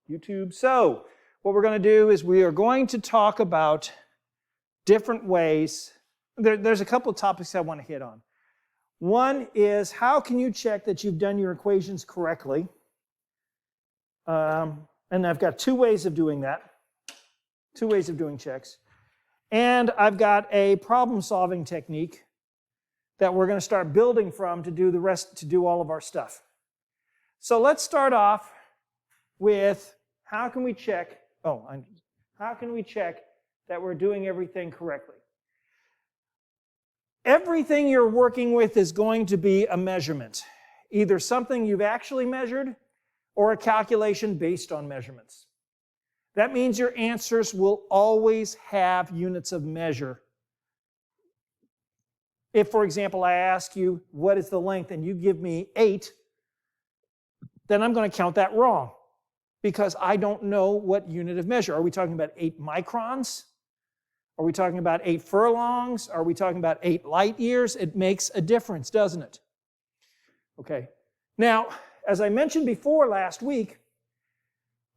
YouTube. So what we're going to do is we are going to talk about different ways. There's a couple of topics I want to hit on. One is how can you check that you've done your equations correctly? And I've got two ways of doing that, two ways of doing checks. And I've got a problem-solving technique that we're going to start building from to do the rest, to do all of our stuff. So let's start off with how can we check, how can we check that we're doing everything correctly? Everything you're working with is going to be a measurement, either something you've actually measured or a calculation based on measurements. That means your answers will always have units of measure. If, for example, I ask you, what is the length, and you give me 8, then I'm going to count that wrong because I don't know what unit of measure. Are we talking about 8 microns? Are we talking about 8 furlongs? Are we talking about 8 light years? It makes a difference, doesn't it? Okay. Now, as I mentioned before last week,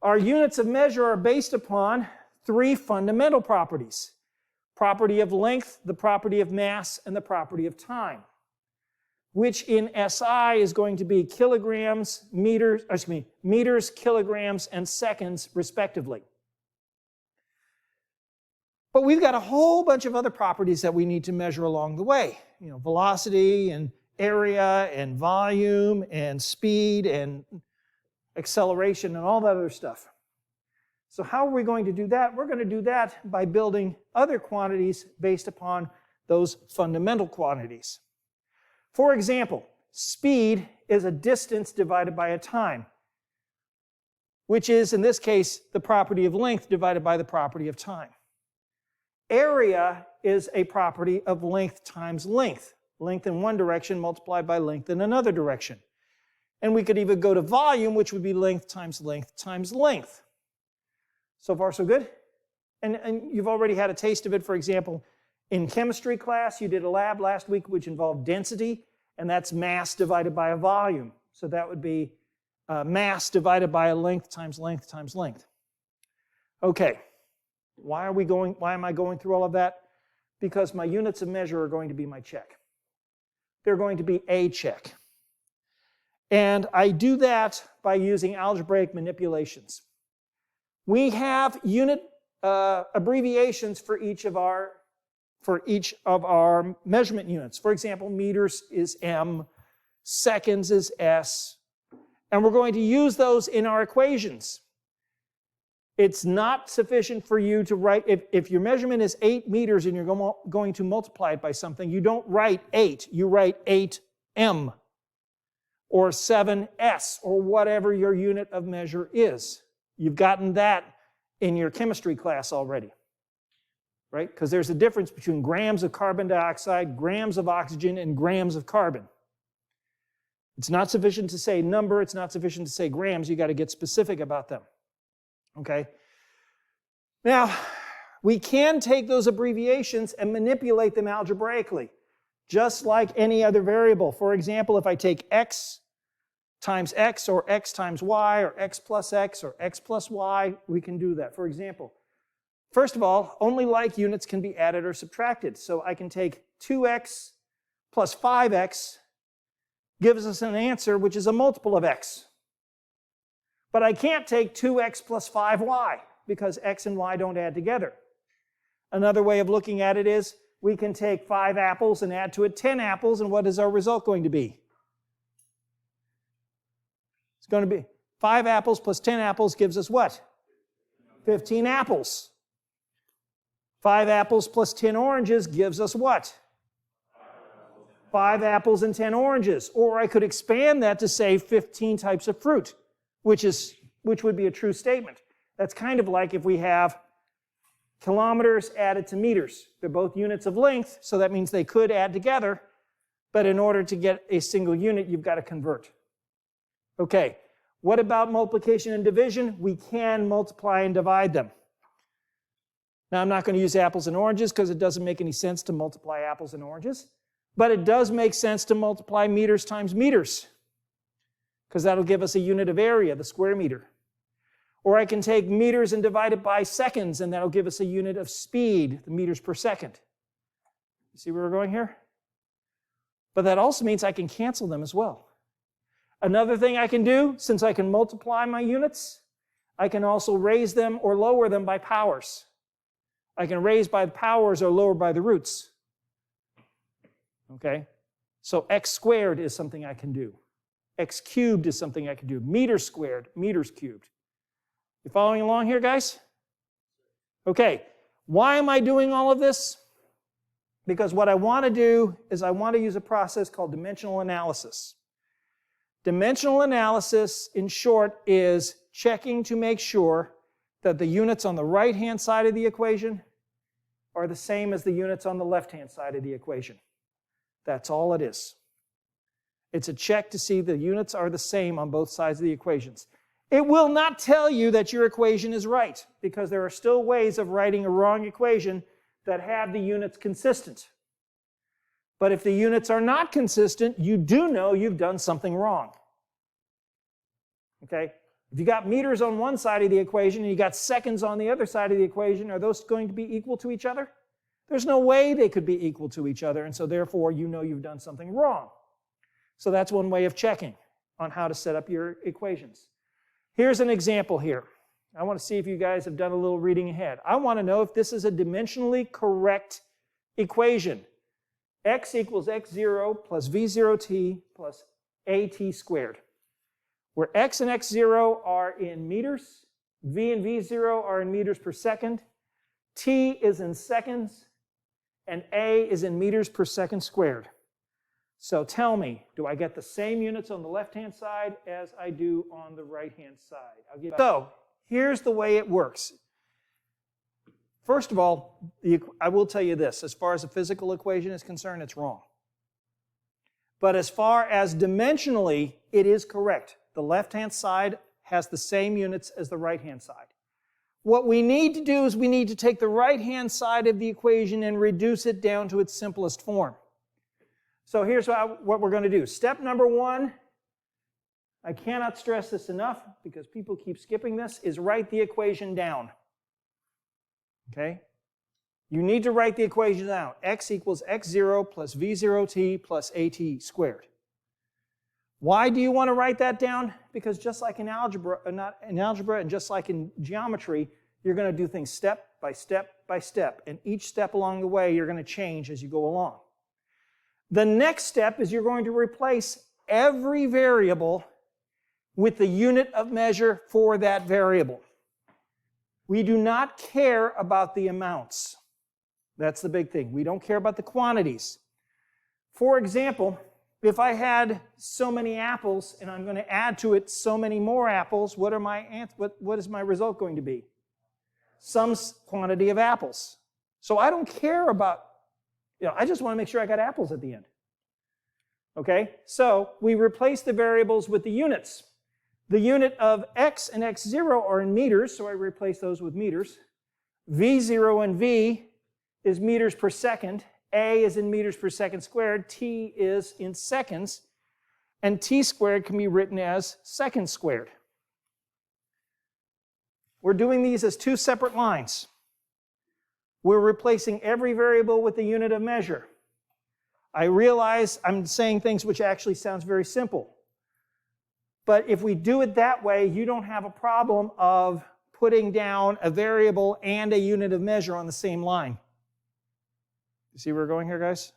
our units of measure are based upon 3 fundamental properties: property of length, the property of mass, and the property of time, which in SI is going to be kilograms, meters, kilograms, and seconds, respectively. But we've got a whole bunch of other properties that we need to measure along the way. Velocity and area and volume and speed and acceleration and all that other stuff. So how are we going to do that? We're going to do that by building other quantities based upon those fundamental quantities. For example, speed is a distance divided by a time, which is, in this case, the property of length divided by the property of time. Area is a property of length times length. Length in one direction multiplied by length in another direction. And we could even go to volume, which would be length times length times length. So far, so good? And you've already had a taste of it. For example, in chemistry class, you did a lab last week which involved density, and that's mass divided by a volume. So that would be mass divided by a length times length times length. Okay, why am I going through all of that? Because my units of measure are going to be my check. They're going to be a check. And I do that by using algebraic manipulations. We have unit abbreviations for each of our measurement units. For example, meters is M, seconds is S, and we're going to use those in our equations. It's not sufficient for you to write, if your measurement is 8 meters and you're going to multiply it by something, you don't write 8, you write 8M. Or 7S, or whatever your unit of measure is. You've gotten that in your chemistry class already, right? Because there's a difference between grams of carbon dioxide, grams of oxygen, and grams of carbon. It's not sufficient to say number, it's not sufficient to say grams, you got to get specific about them, okay? Now, we can take those abbreviations and manipulate them algebraically, just like any other variable. For example, if I take x times x, or x times y, or x plus y, we can do that. For example, first of all, only like units can be added or subtracted. So I can take 2x plus 5x gives us an answer which is a multiple of x. But I can't take 2x plus 5y because x and y don't add together. Another way of looking at it is we can take 5 apples and add to it 10 apples, and what is our result going to be? It's going to be 5 apples plus 10 apples gives us what? 15 apples. 5 apples plus 10 oranges gives us what? 5 apples and 10 oranges. Or I could expand that to say 15 types of fruit, which would be a true statement. That's kind of like if we have kilometers added to meters. They're both units of length, so that means they could add together, but in order to get a single unit, you've got to convert. Okay, what about multiplication and division? We can multiply and divide them. Now, I'm not going to use apples and oranges because it doesn't make any sense to multiply apples and oranges, but it does make sense to multiply meters times meters because that'll give us a unit of area, the square meter. Or I can take meters and divide it by seconds, and that'll give us a unit of speed, the meters per second. You see where we're going here? But that also means I can cancel them as well. Another thing I can do, since I can multiply my units, I can also raise them or lower them by powers. I can raise by the powers or lower by the roots. Okay? So x squared is something I can do. X cubed is something I can do. Meters squared, meters cubed. You following along here, guys? Okay. Why am I doing all of this? Because what I want to do is I want to use a process called dimensional analysis. Dimensional analysis, in short, is checking to make sure that the units on the right-hand side of the equation are the same as the units on the left-hand side of the equation. That's all it is. It's a check to see the units are the same on both sides of the equations. It will not tell you that your equation is right, because there are still ways of writing a wrong equation that have the units consistent. But if the units are not consistent, you do know you've done something wrong. Okay? If you got meters on one side of the equation and you got seconds on the other side of the equation, are those going to be equal to each other? There's no way they could be equal to each other, and so therefore you know you've done something wrong. So that's one way of checking on how to set up your equations. Here's an example here. I want to see if you guys have done a little reading ahead. I want to know if this is a dimensionally correct equation. X equals x0 plus v0t plus at squared, where x and x0 are in meters, v and v0 are in meters per second, t is in seconds, and a is in meters per second squared. So tell me, do I get the same units on the left-hand side as I do on the right-hand side? So here's the way it works. First of all, I will tell you this. As far as a physical equation is concerned, it's wrong. But as far as dimensionally, it is correct. The left-hand side has the same units as the right-hand side. What we need to do is we need to take the right-hand side of the equation and reduce it down to its simplest form. So here's what we're going to do. Step number one, I cannot stress this enough because people keep skipping this, is write the equation down. Okay? You need to write the equation down. X equals x0 plus v0t plus at squared. Why do you want to write that down? Because just like in algebra, and just like in geometry, you're going to do things step by step by step. And each step along the way, you're going to change as you go along. The next step is you're going to replace every variable with the unit of measure for that variable. We do not care about the amounts. That's the big thing. We don't care about the quantities. For example, if I had so many apples and I'm going to add to it so many more apples, what is my result going to be? Some quantity of apples. So I don't care about, I just want to make sure I got apples at the end. Okay, so we replace the variables with the units. The unit of x and x0 are in meters, so I replace those with meters. v0 and v is meters per second. A is in meters per second squared. T is in seconds. And t squared can be written as seconds squared. We're doing these as two separate lines. We're replacing every variable with the unit of measure. I realize I'm saying things which actually sounds very simple. But if we do it that way, you don't have a problem of putting down a variable and a unit of measure on the same line. You see where we're going here, guys?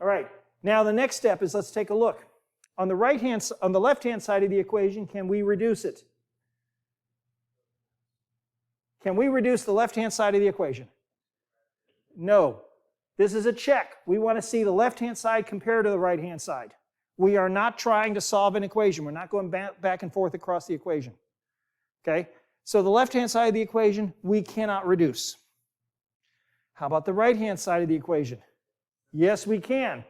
All right. Now the next step is let's take a look. On the left-hand side of the equation, can we reduce it? Can we reduce the left-hand side of the equation? No. This is a check. We want to see the left-hand side compared to the right-hand side. We are not trying to solve an equation. We're not going back and forth across the equation. Okay? So the left-hand side of the equation, we cannot reduce. How about the right-hand side of the equation? Yes, we can.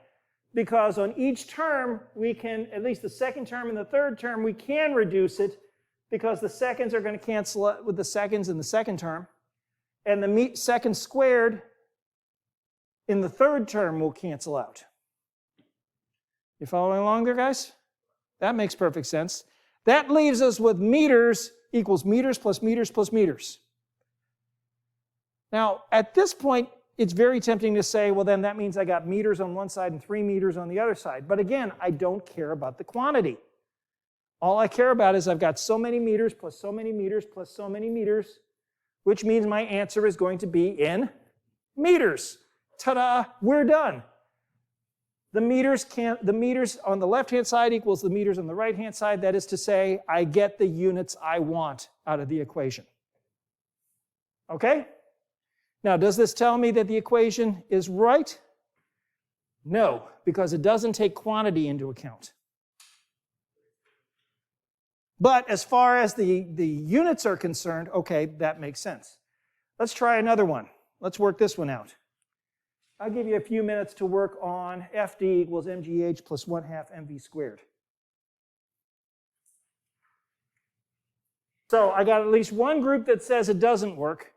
Because on each term, we can, at least the second term and the third term, we can reduce it because the seconds are going to cancel out with the seconds in the second term. And the seconds squared in the third term will cancel out. You following along there, guys? That makes perfect sense. That leaves us with meters equals meters plus meters plus meters. Now, at this point, it's very tempting to say, well, then that means I got meters on one side and 3 meters on the other side. But again, I don't care about the quantity. All I care about is I've got so many meters plus so many meters plus so many meters, which means my answer is going to be in meters. Ta-da, we're done. The meters on the left-hand side equals the meters on the right-hand side. That is to say, I get the units I want out of the equation. Okay? Now, does this tell me that the equation is right? No, because it doesn't take quantity into account. But as far as the units are concerned, okay, that makes sense. Let's try another one. Let's work this one out. I'll give you a few minutes to work on FD equals mgh plus 1/2 mv squared. So I got at least one group that says it doesn't work.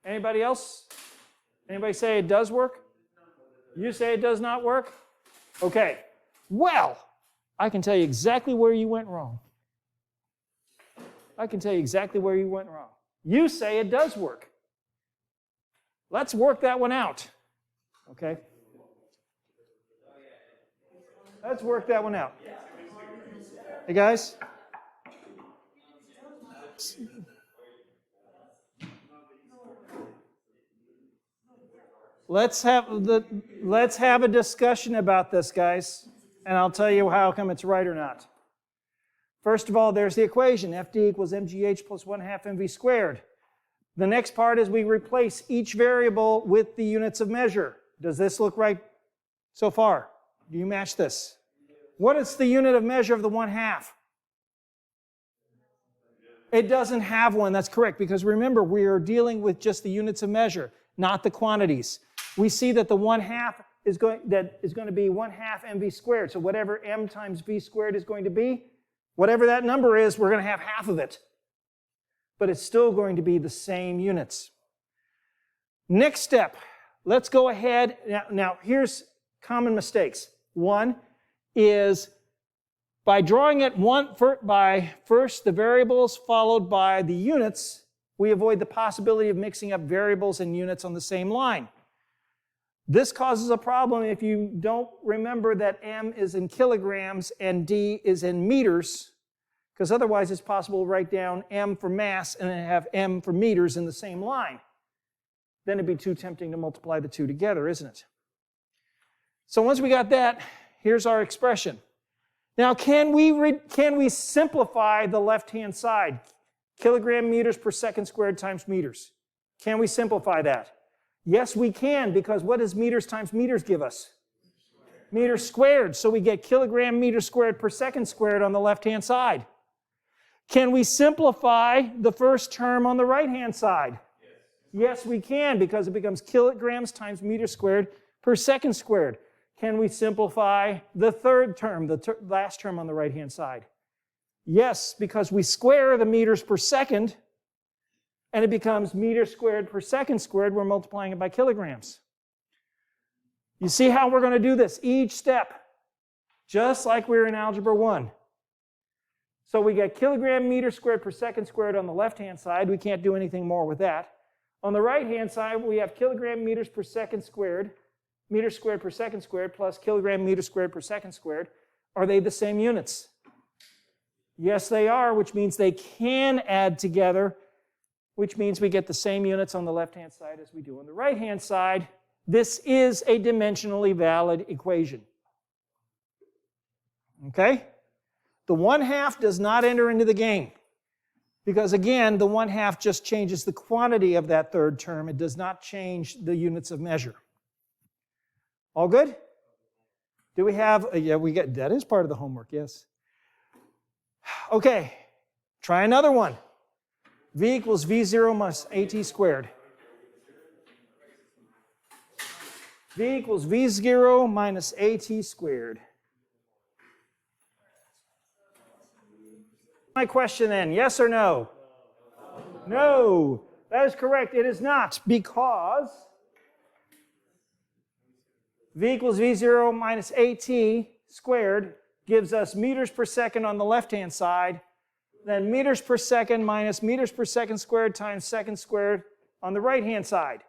Anybody else? Anybody say it does work? You say it does not work? Okay. Well, I can tell you exactly where you went wrong. I can tell you exactly where you went wrong. You say it does work. Let's work that one out. Okay? Let's work that one out. Hey, guys? Let's have a discussion about this, guys, and I'll tell you how come it's right or not. First of all, there's the equation, FD equals mgh plus 1/2 mv squared. The next part is we replace each variable with the units of measure. Does this look right so far? Do you match this? What is the unit of measure of the 1/2? It doesn't have one, that's correct, because remember, we are dealing with just the units of measure, not the quantities. We see that the 1/2 is going to be 1/2 mv squared. So whatever m times v squared is going to be, whatever that number is, we're going to have half of it. But it's still going to be the same units. Next step, let's go ahead. Now here's common mistakes. One is by drawing it by first the variables followed by the units, we avoid the possibility of mixing up variables and units on the same line. This causes a problem if you don't remember that m is in kilograms and d is in meters, because otherwise it's possible to write down m for mass and then have m for meters in the same line. Then it'd be too tempting to multiply the two together, isn't it? So once we got that, here's our expression. Now, can we simplify the left-hand side? Kilogram meters per second squared times meters. Can we simplify that? Yes, we can, because what does meters times meters give us? Meters squared. So we get kilogram meters squared per second squared on the left-hand side. Can we simplify the first term on the right-hand side? Yes, we can, because it becomes kilograms times meters squared per second squared. Can we simplify the third term, the last term on the right-hand side? Yes, because we square the meters per second, and it becomes meters squared per second squared. We're multiplying it by kilograms. You see how we're going to do this? Each step, just like we were in Algebra 1. So we get kilogram meters squared per second squared on the left-hand side. We can't do anything more with that. On the right-hand side, we have kilogram meters per second squared, meters squared per second squared, plus kilogram meters squared per second squared. Are they the same units? Yes, they are, which means they can add together, which means we get the same units on the left-hand side as we do on the right-hand side. This is a dimensionally valid equation. Okay? The 1/2 does not enter into the game, because again, the 1/2 just changes the quantity of that third term. It does not change the units of measure. All good? Do we have, yeah, we get, that is part of the homework, yes. Okay, try another one. V equals V0 minus AT squared. V equals V0 minus AT squared. My question then, yes or no? No, that is correct. It is not, because V equals V0 minus AT squared gives us meters per second on the left-hand side. then meters per second minus meters per second squared times seconds squared on the right-hand side.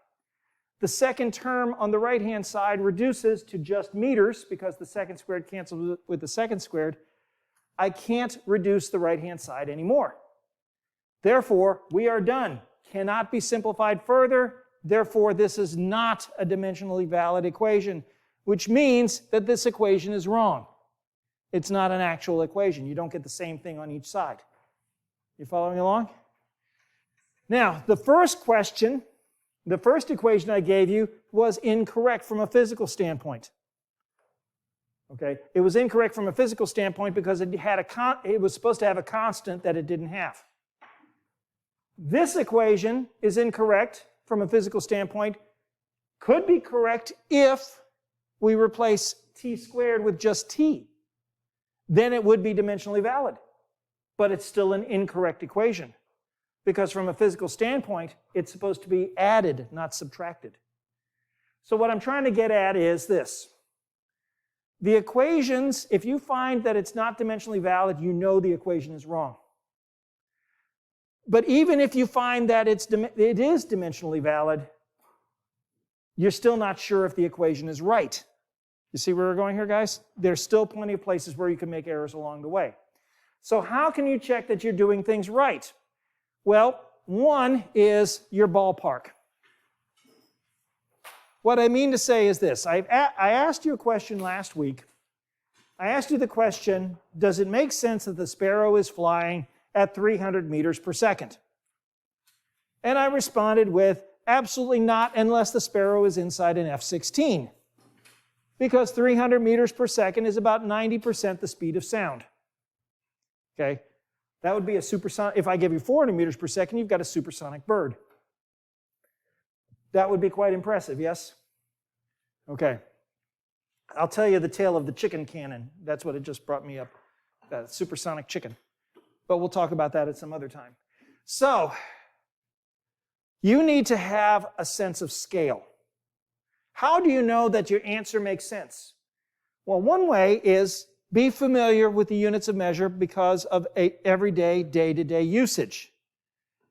The second term on the right-hand side reduces to just meters because the second squared cancels with the second squared. I can't reduce the right-hand side anymore. Therefore, we are done. Cannot be simplified further. Therefore, this is not a dimensionally valid equation, which means that this equation is wrong. It's not an actual equation. You don't get the same thing on each side. You following along? Now, the first question, the first equation I gave you was incorrect from a physical standpoint. Okay? It was incorrect from a physical standpoint because it was supposed to have a constant that it didn't have. This equation is incorrect from a physical standpoint. Could be correct if we replace t squared with just t. Then it would be dimensionally valid. But it's still an incorrect equation. Because from a physical standpoint, it's supposed to be added, not subtracted. So what I'm trying to get at is this. The equations, if you find that it's not dimensionally valid, you know the equation is wrong. But even if you find that it is dimensionally valid, you're still not sure if the equation is right. You see where we're going here, guys? There's still plenty of places where you can make errors along the way. So how can you check that you're doing things right? Well, one is your ballpark. What I mean to say is this. I asked you a question last week. I asked you the question, does it make sense that the sparrow is flying at 300 meters per second? And I responded with, absolutely not unless the sparrow is inside an F-16. Because 300 meters per second is about 90% the speed of sound. Okay? That would be a supersonic. If I give you 400 meters per second, you've got a supersonic bird. That would be quite impressive, yes? Okay. I'll tell you the tale of the chicken cannon. That's what it just brought me up, that supersonic chicken. But we'll talk about that at some other time. So, you need to have a sense of scale. How do you know that your answer makes sense? Well, one way is be familiar with the units of measure because of everyday, day-to-day usage.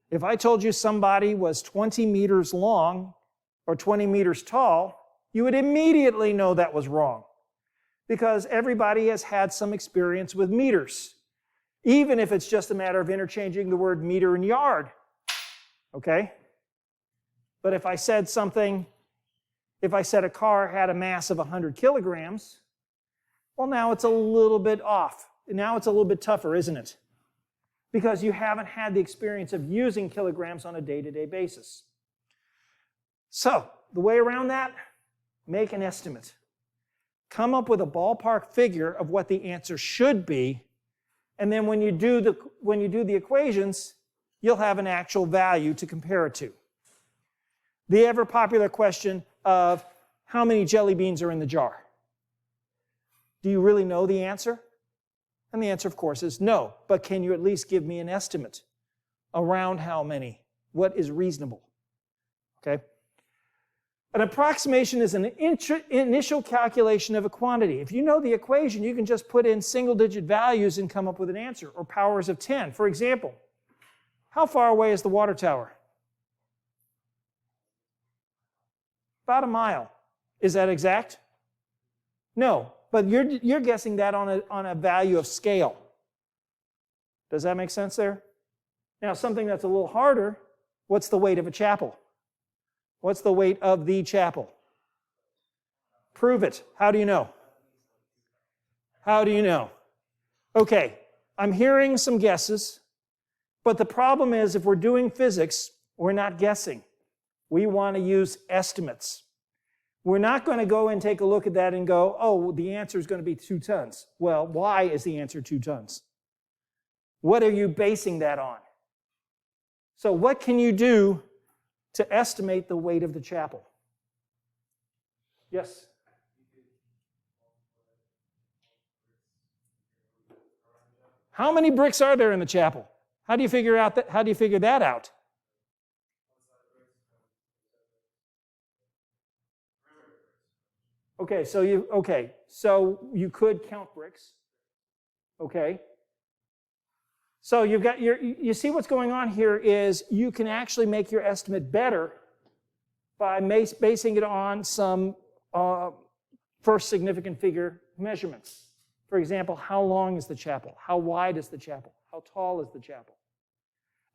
If I told you somebody was 20 meters long or 20 meters tall, you would immediately know that was wrong because everybody has had some experience with meters, even if it's just a matter of interchanging the word meter and yard. Okay? But if I said a car had a mass of 100 kilograms, well, now it's a little bit off. Now it's a little bit tougher, isn't it? Because you haven't had the experience of using kilograms on a day-to-day basis. So, the way around that, make an estimate. Come up with a ballpark figure of what the answer should be, and then when you do the equations, you'll have an actual value to compare it to. The ever popular question of how many jelly beans are in the jar? Do you really know the answer? And the answer, of course, is no. But can you at least give me an estimate around how many? What is reasonable? Okay? An approximation is an initial calculation of a quantity. If you know the equation, you can just put in single-digit values and come up with an answer, or powers of 10. For example, how far away is the water tower? About a mile. Is that exact? No. But you're guessing that on a value of scale. Does that make sense there? Now, something that's a little harder, what's the weight of a chapel? What's the weight of the chapel? Prove it. How do you know? How do you know? Okay, I'm hearing some guesses, but the problem is if we're doing physics, we're not guessing. We want to use estimates. We're not going to go and take a look at that and go, oh, the answer is going to be 2 tons. Well, why is the answer 2 tons? What are you basing that on? So what can you do to estimate the weight of the chapel? Yes? How many bricks are there in the chapel? How do you figure that out? Okay, so you could count bricks. Okay. So you've got you see what's going on here is you can actually make your estimate better by basing it on some first significant figure measurements. For example, how long is the chapel? How wide is the chapel? How tall is the chapel?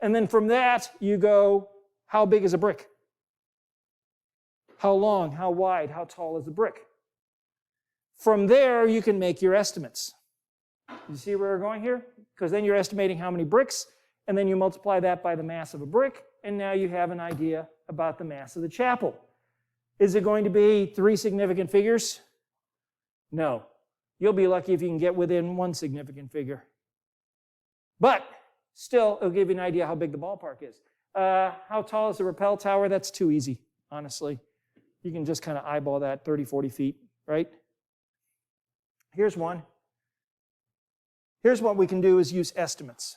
And then from that, you go, how big is a brick? How long, how wide, how tall is the brick? From there, you can make your estimates. You see where we're going here? Because then you're estimating how many bricks, and then you multiply that by the mass of a brick, and now you have an idea about the mass of the chapel. Is it going to be 3 significant figures? No. You'll be lucky if you can get within 1 significant figure. But still, it'll give you an idea how big the ballpark is. How tall is the rappel tower? That's too easy, honestly. You can just kind of eyeball that, 30, 40 feet, right? Here's one. Here's what we can do is use estimates.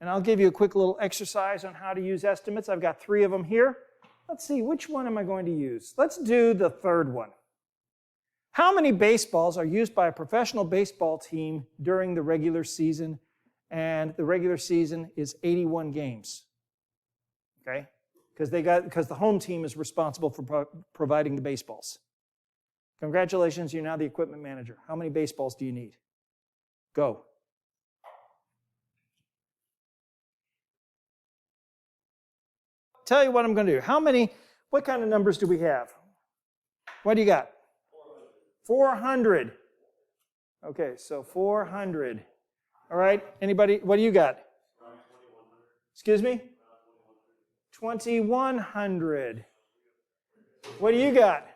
And I'll give you a quick little exercise on how to use estimates. I've got 3 of them here. Let's see, which one am I going to use? Let's do the third one. How many baseballs are used by a professional baseball team during the regular season? And the regular season is 81 games. Okay? Because the home team is responsible for providing the baseballs. Congratulations, you're now the equipment manager. How many baseballs do you need? Go. Tell you what I'm going to do. What kind of numbers do we have? What do you got? 400. Okay, so 400. All right, anybody, what do you got? Excuse me? 2100. What do you got?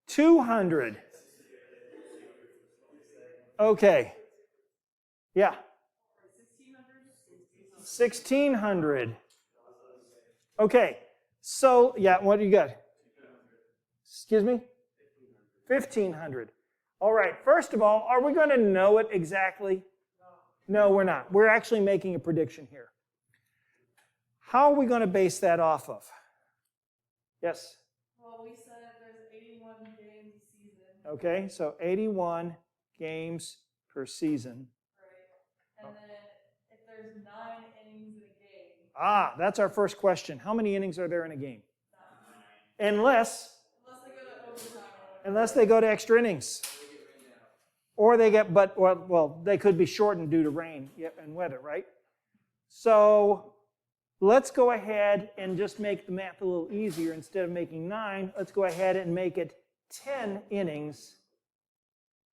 200. Okay. Yeah. 1600. Okay. So, yeah, what do you got? Excuse me? 1500. All right. First of all, are we going to know it exactly? No, we're not. We're actually making a prediction here. How are we going to base that off of? Yes? Well, we said there's 81 games a season. Okay, so 81 games per season. Right. And then if there's 9 innings in a game. Ah, that's our first question. How many innings are there in a game? 9. Unless they go to overtime. Unless they go to extra innings. Or they get, well, they could be shortened due to rain and weather, right? So let's go ahead and just make the math a little easier. Instead of making 9, let's go ahead and make it 10 innings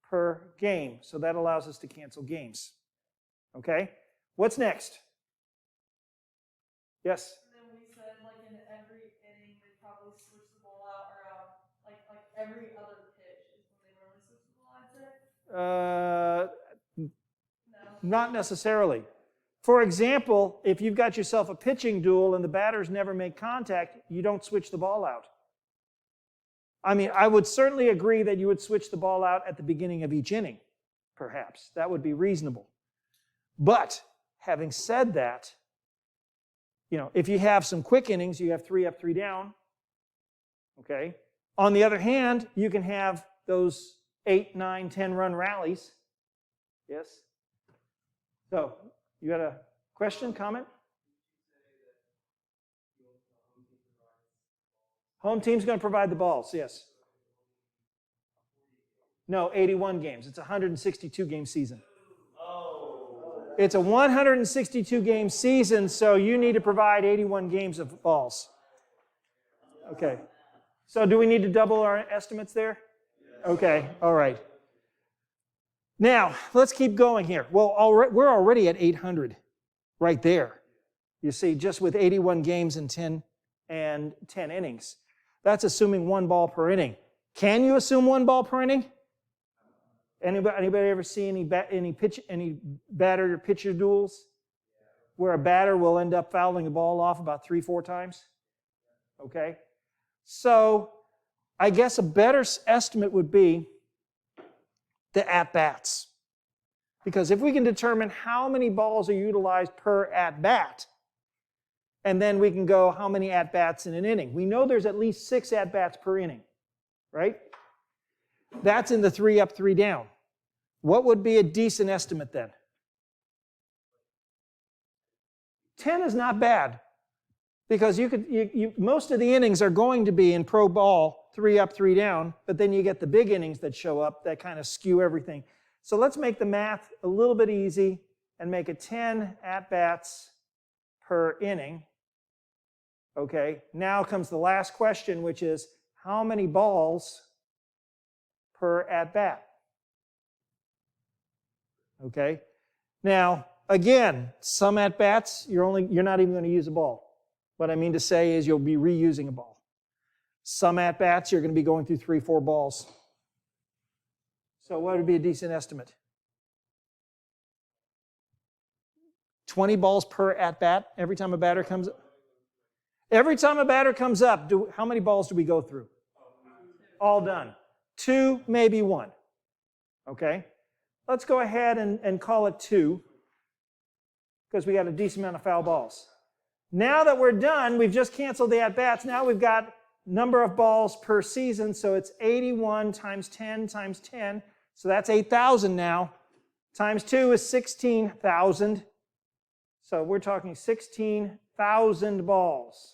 per game. So that allows us to cancel games. Okay? What's next? Yes? And then we said, like, in every inning, they probably switch the ball out around, like every other pitch is when they normally switch the ball, I'd say? No. No. Not necessarily. For example, if you've got yourself a pitching duel and the batters never make contact, you don't switch the ball out. I mean, I would certainly agree that you would switch the ball out at the beginning of each inning, perhaps. That would be reasonable. But having said that, if you have some quick innings, you have 3 up, 3 down. Okay? On the other hand, you can have those 8, 9, 10-run rallies. Yes? So, you got a question, comment? Home team's going to provide the balls, yes. No, 81 games. It's a 162-game season. It's a 162-game season, so you need to provide 81 games of balls. Okay. So do we need to double our estimates there? Okay, all right. Now, let's keep going here. Well, we're already at 800 right there. You see, just with 81 games and 10 innings. That's assuming 1 ball per inning. Can you assume 1 ball per inning? Anybody ever see any batter or pitcher duels where a batter will end up fouling the ball off about 3-4 times? Okay. So I guess a better estimate would be the at-bats. Because if we can determine how many balls are utilized per at-bat, and then we can go how many at-bats in an inning. We know there's at least 6 at-bats per inning, right? That's in the 3 up, 3 down. What would be a decent estimate then? 10 is not bad because most of the innings are going to be in pro ball, 3 up, 3 down, but then you get the big innings that show up that kind of skew everything. So let's make the math a little bit easy and make it 10 at-bats per inning. Okay, now comes the last question, which is how many balls per at-bat? Okay, now again, some at-bats you're not even going to use a ball. What I mean to say is you'll be reusing a ball. Some at-bats you're going to be going through 3, 4 balls. So what would be a decent estimate? 20 balls per at-bat every time a batter comes up? Every time a batter comes up, how many balls do we go through? All done. 2, maybe 1. Okay? Let's go ahead and call it 2 because we got a decent amount of foul balls. Now that we're done, we've just canceled the at-bats. Now we've got number of balls per season, so it's 81 times 10 times 10. So that's 8,000 now. Times 2 is 16,000. So we're talking 16,000 balls.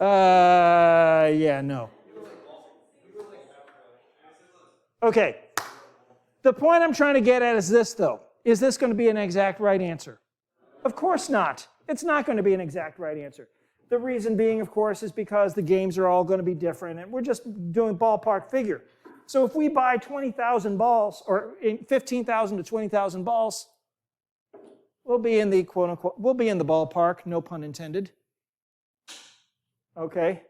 Yeah, no. Okay. The point I'm trying to get at is this, though. Is this going to be an exact right answer? Of course not. It's not going to be an exact right answer. The reason being, of course, is because the games are all going to be different, and we're just doing ballpark figure. So if we buy 20,000 balls, or 15,000 to 20,000 balls, we'll be in the quote-unquote, we'll be in the ballpark, no pun intended. Okay.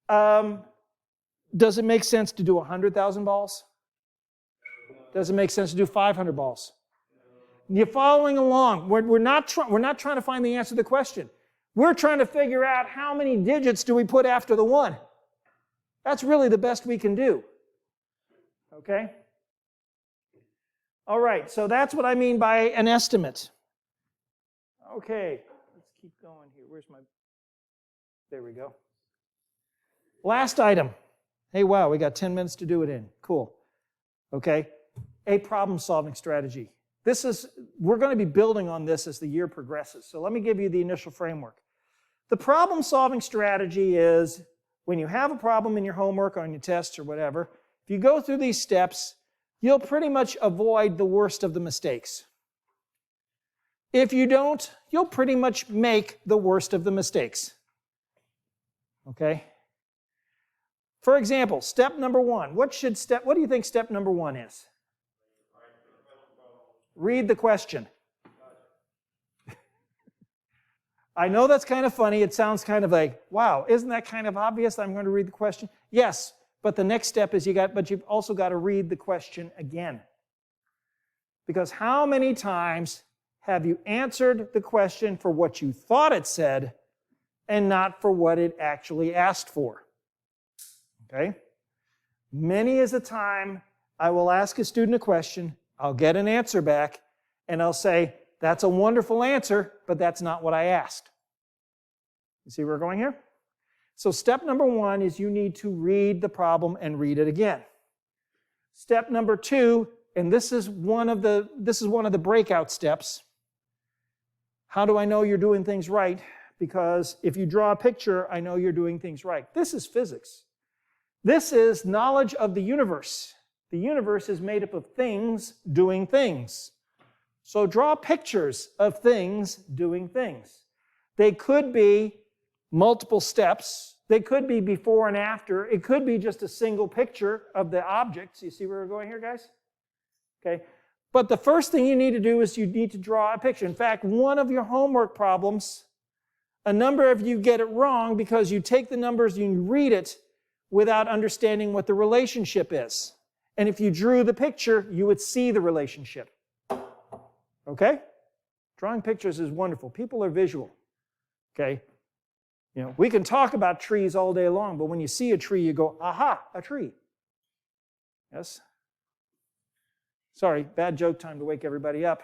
Does it make sense to do 100,000 balls? Does it make sense to do 500 balls? You're following along. We're not trying to find the answer to the question. We're trying to figure out how many digits do we put after the 1. That's really the best we can do. Okay? All right, so that's what I mean by an estimate. Okay, let's keep going here. There we go. Last item. Hey, wow, we got 10 minutes to do it in. Cool. Okay, a problem-solving strategy. We're going to be building on this as the year progresses. So let me give you the initial framework. The problem-solving strategy is when you have a problem in your homework, on your tests or whatever, if you go through these steps, you'll pretty much avoid the worst of the mistakes. If you don't, you'll pretty much make the worst of the mistakes. Okay? For example, step number 1. What do you think step number 1 is? Read the question. I know that's kind of funny. It sounds kind of like, wow, isn't that kind of obvious that I'm going to read the question? Yes, but the next step is you've also got to read the question again. Because how many times have you answered the question for what you thought it said and not for what it actually asked for? Okay? Many is the time I will ask a student a question, I'll get an answer back, and I'll say, that's a wonderful answer, but that's not what I asked. You see where we're going here? So step number 1 is you need to read the problem and read it again. Step number 2, and this is one of the breakout steps. How do I know you're doing things right? Because if you draw a picture, I know you're doing things right. This is physics. This is knowledge of the universe. The universe is made up of things doing things. So draw pictures of things doing things. They could be multiple steps. They could be before and after. It could be just a single picture of the objects. You see where we're going here, guys? Okay. But the first thing you need to do is you need to draw a picture. In fact, one of your homework problems, a number of you get it wrong because you take the numbers and you read it without understanding what the relationship is. And if you drew the picture, you would see the relationship. Okay? Drawing pictures is wonderful. People are visual. Okay? You know, we can talk about trees all day long, but when you see a tree, you go, aha, a tree. Yes? Sorry, bad joke time to wake everybody up.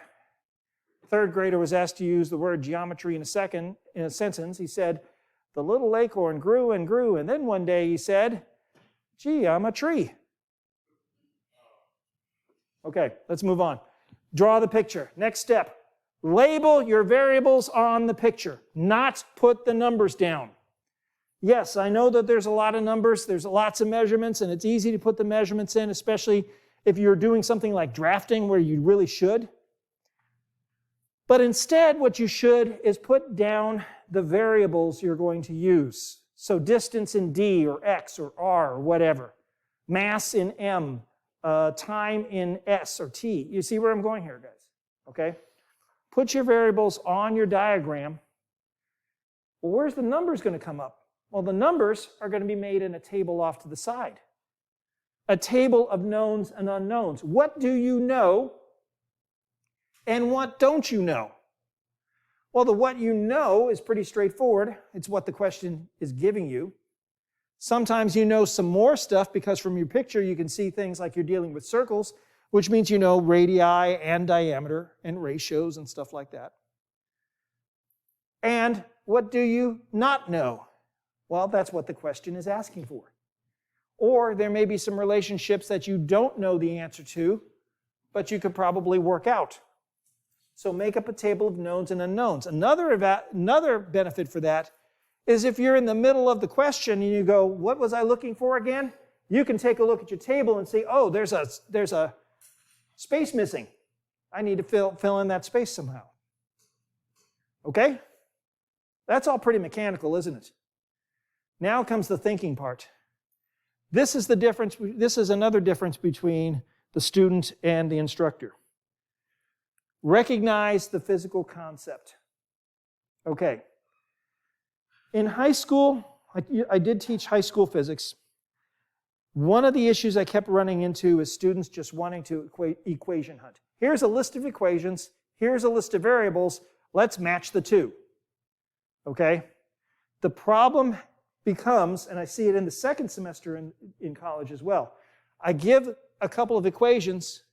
Third grader was asked to use the word geometry in a sentence. He said, the little acorn grew and grew, and then one day he said, gee, I'm a tree. Okay, let's move on. Draw the picture. Next step. Label your variables on the picture, not put the numbers down. Yes, I know that there's a lot of numbers, there's lots of measurements, and it's easy to put the measurements in, especially if you're doing something like drafting where you really should. But instead, what you should is put down the variables you're going to use. So distance in D or X or R or whatever. Mass in M, time in S or T. You see where I'm going here, guys? Okay? Put your variables on your diagram. Well, where's the numbers going to come up? Well, the numbers are going to be made in a table off to the side. A table of knowns and unknowns. What do you know and what don't you know? Well, the what you know is pretty straightforward. It's what the question is giving you. Sometimes you know some more stuff because from your picture you can see things like you're dealing with circles, which means you know radii and diameter and ratios and stuff like that. And what do you not know? Well, that's what the question is asking for. Or there may be some relationships that you don't know the answer to, but you could probably work out. So make up a table of knowns and unknowns. Another benefit for that is if you're in the middle of the question and you go, what was I looking for again? You can take a look at your table and say, oh, there's a space missing. I need to fill in that space somehow. Okay? That's all pretty mechanical, isn't it? Now comes the thinking part. This is another difference between the student and the instructor. Recognize the physical concept. Okay. In high school, I did teach high school physics. One of the issues I kept running into is students just wanting to equation hunt. Here's a list of equations. Here's a list of variables. Let's match the two. Okay? The problem becomes, and I see it in the second semester in college as well, I give a couple of equations,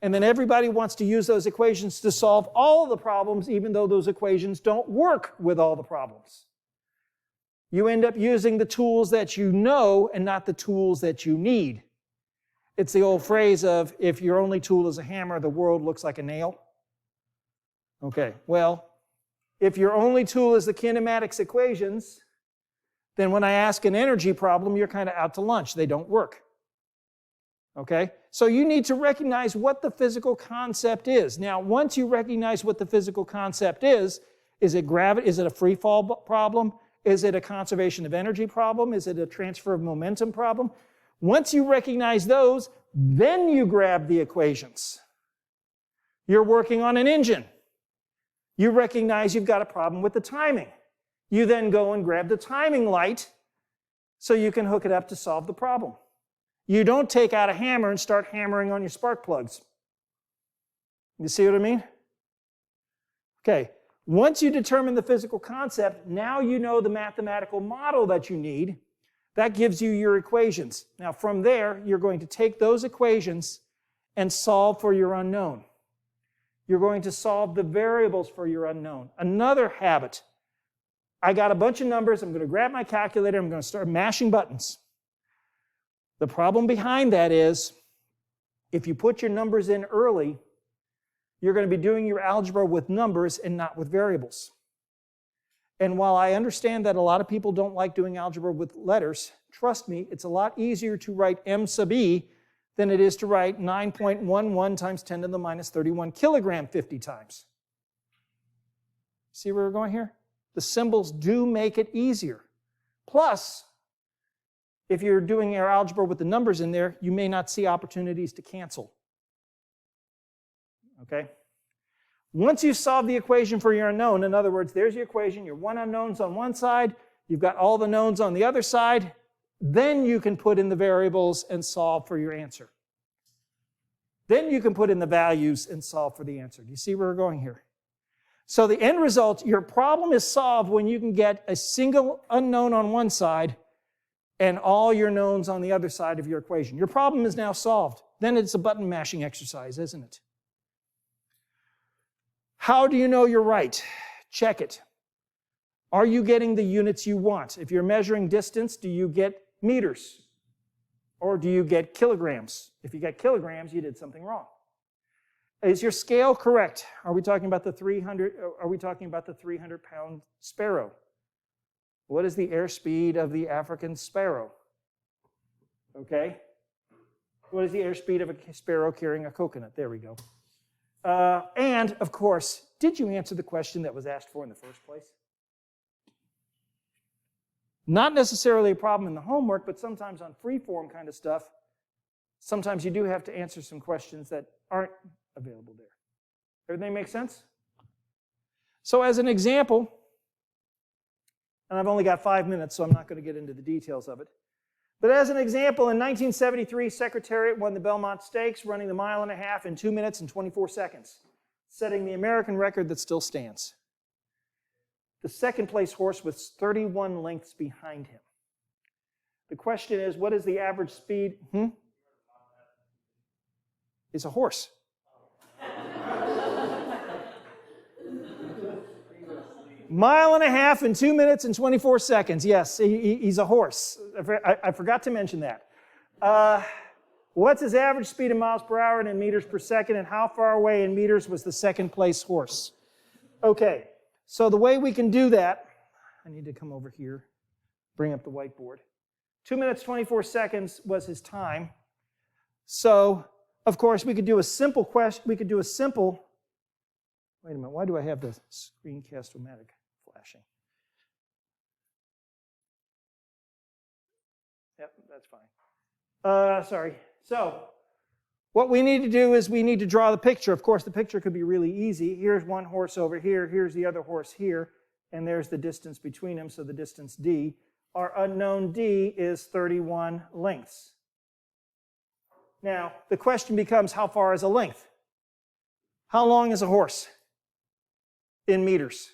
and then everybody wants to use those equations to solve all of the problems, even though those equations don't work with all the problems. You end up using the tools that you know and not the tools that you need. It's the old phrase of, if your only tool is a hammer, the world looks like a nail. Okay, well, if your only tool is the kinematics equations, then when I ask an energy problem, you're kind of out to lunch. They don't work. Okay? So you need to recognize what the physical concept is. Now, once you recognize what the physical concept is it gravity? Is it a free fall problem? Is it a conservation of energy problem? Is it a transfer of momentum problem? Once you recognize those, then you grab the equations. You're working on an engine. You recognize you've got a problem with the timing. You then go and grab the timing light so you can hook it up to solve the problem. You don't take out a hammer and start hammering on your spark plugs. You see what I mean? Okay. Once you determine the physical concept, now you know the mathematical model that you need. That gives you your equations. Now from there, you're going to take those equations and solve for your unknown. You're going to solve the variables for your unknown. Another habit. I got a bunch of numbers. I'm going to grab my calculator. I'm going to start mashing buttons. The problem behind that is if you put your numbers in early, you're going to be doing your algebra with numbers and not with variables. And while I understand that a lot of people don't like doing algebra with letters, trust me, it's a lot easier to write m sub e than it is to write 9.11 times 10 to the minus 31 kilogram 50 times. See where we're going here? The symbols do make it easier. Plus, if you're doing your algebra with the numbers in there, you may not see opportunities to cancel. Okay? Once you solve the equation for your unknown, in other words, there's your equation, your one unknowns on one side, you've got all the knowns on the other side, then you can put in the variables and solve for your answer. Then you can put in the values and solve for the answer. Do you see where we're going here? So the end result, your problem is solved when you can get a single unknown on one side and all your knowns on the other side of your equation. Your problem is now solved. Then it's a button mashing exercise, isn't it? How do you know you're right? Check it. Are you getting the units you want? If you're measuring distance, do you get meters? Or do you get kilograms? If you get kilograms, you did something wrong. Is your scale correct? Are we talking about the 300-pound sparrow? What is the airspeed of the African sparrow? Okay. What is the airspeed of a sparrow carrying a coconut? There we go. And, of course, did you answer the question that was asked for in the first place? Not necessarily a problem in the homework, but sometimes on free-form kind of stuff, sometimes you do have to answer some questions that aren't available there. Everything make sense? So as an example, and I've only got 5 minutes, so I'm not going to get into the details of it. But as an example, in 1973, Secretariat won the Belmont Stakes, running the 1.5 miles in 2 minutes and 24 seconds, setting the American record that still stands. The second place horse was 31 lengths behind him. The question is, what is the average speed? It's a horse. 1.5 miles in 2 minutes and 24 seconds. Yes, he's a horse. I forgot to mention that. What's his average speed in miles per hour and in meters per second, and how far away in meters was the second place horse? Okay, so the way we can do that, I need to come over here, bring up the whiteboard. 2 minutes, 24 seconds was his time. So, of course, we could do a simple question. We could do a simple, wait a minute, why do I have the screencast-o-matic flashing? Yep, that's fine. Sorry. So, what we need to do is we need to draw the picture. Of course, the picture could be really easy. Here's one horse over here, here's the other horse here, and there's the distance between them, so the distance D. Our unknown D is 31 lengths. Now, the question becomes, how far is a length? How long is a horse in meters?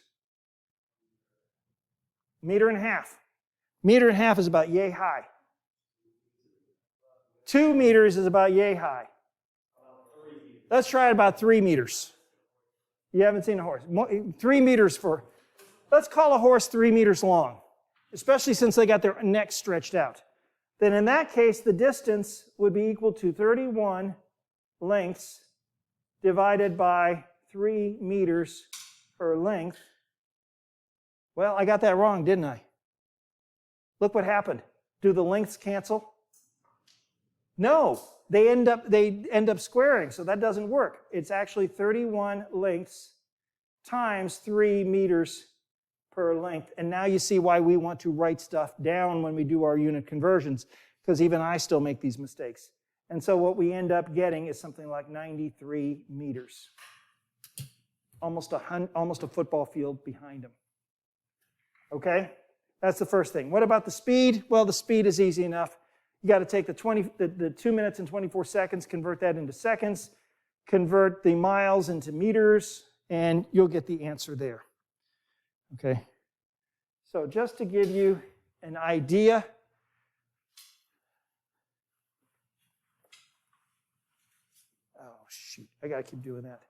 1.5 meters. 1.5 meters is about yay high. 2 meters is about yay high. Let's try it about 3 meters. You haven't seen a horse. 3 meters for, let's call a horse 3 meters long, especially since they got their neck stretched out. Then in that case, the distance would be equal to 31 lengths divided by 3 meters per length. Well, I got that wrong, didn't I? Look what happened. Do the lengths cancel? No, they end up squaring, so that doesn't work. It's actually 31 lengths times 3 meters per length. And now you see why we want to write stuff down when we do our unit conversions, because even I still make these mistakes. And so what we end up getting is something like 93 meters. Almost a football field behind them. Okay? That's the first thing. What about the speed? Well, the speed is easy enough. You got to take the 2 minutes and 24 seconds, convert that into seconds, convert the miles into meters, and you'll get the answer there. Okay? So just to give you an idea, oh shoot, I got to keep doing that.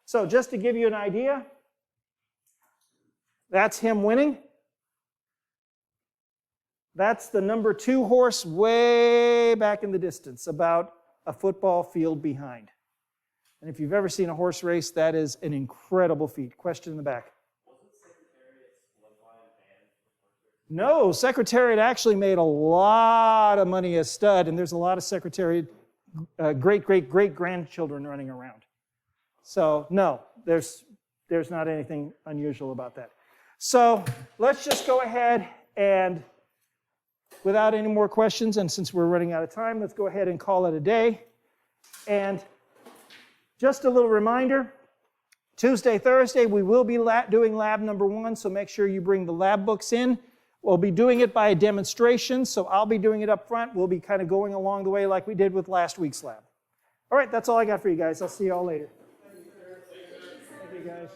So just to give you an idea, that's him winning. That's the number 2 horse way back in the distance, about a football field behind. And if you've ever seen a horse race, that is an incredible feat. Question in the back. Wasn't Secretariat's bloodline banned? No, Secretariat actually made a lot of money as stud, and there's a lot of Secretariat great-great-great-grandchildren running around. So no, there's not anything unusual about that. So let's just go ahead and, without any more questions, and since we're running out of time, let's go ahead and call it a day. And just a little reminder, Tuesday, Thursday, we will be doing lab number 1, so make sure you bring the lab books in. We'll be doing it by a demonstration, so I'll be doing it up front. We'll be kind of going along the way like we did with last week's lab. All right, that's all I got for you guys. I'll see you all later. Thank you, guys.